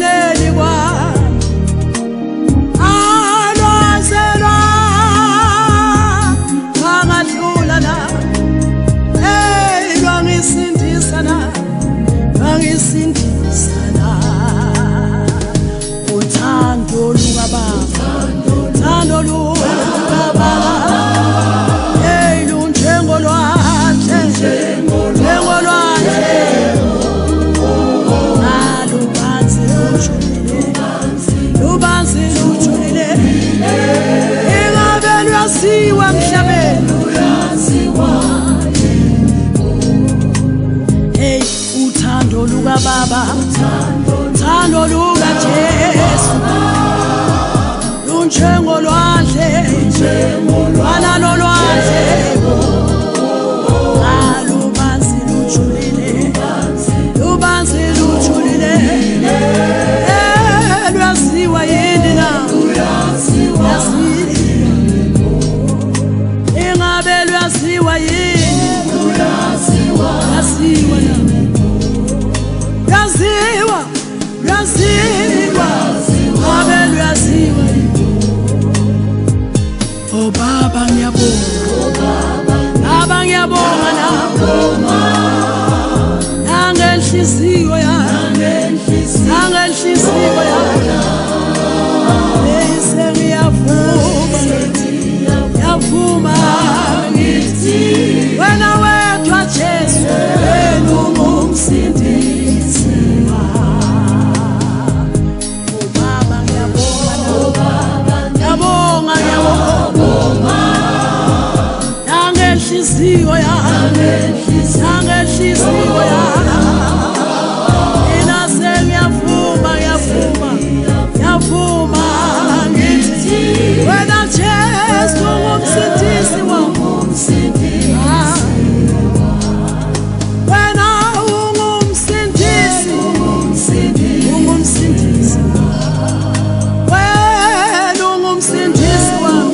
ekucingeni kwami alwazelwa angadlula la lwangisindisa na lwangisindisa la uthando lukababa uthando lukababa lunjengolwandle lubanzi lujulile ingabe luyasiwa emhlabeni hey uthando lukababa uthando lukaJesu lunjengolwandle lwandle lubanzi lujulile lubanzi lujulile luyasiwa yini na ingabe luyasiwa yini luyasiwa na luyasiwa ingabe luyasiwa oh baba ngiyabonga baba ngiyabonga nangenhliziyo yami nangenhliziyo yami ngiyavuma ngithi wena wedwa Jesu wena ungumsindisi oh baba ngiyabonga nangenhliziyo yami nangenhliziyo yami ngiyavuma ngithi wena Jesu ungumsindisi wami wena ungumsindisi wena ungumsindisi wami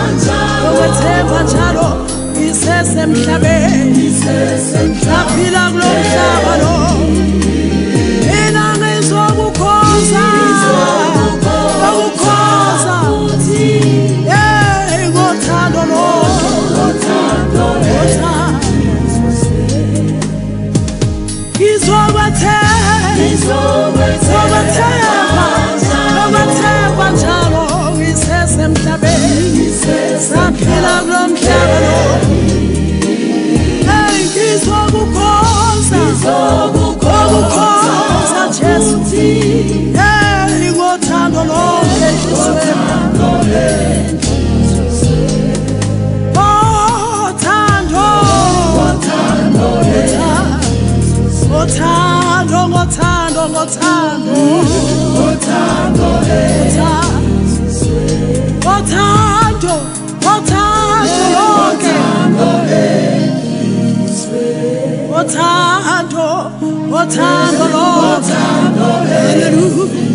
ngizokwethemba njalo ngisesemhlabeni saphila kulo mhlaba lo mina ngizokukhoza ngothando lo ngizokwethemba njalo ngisesemhlabeni saphila kulo mhlaba lo ngizokukhoza Jesu ngothando lonke othando lo hallelujah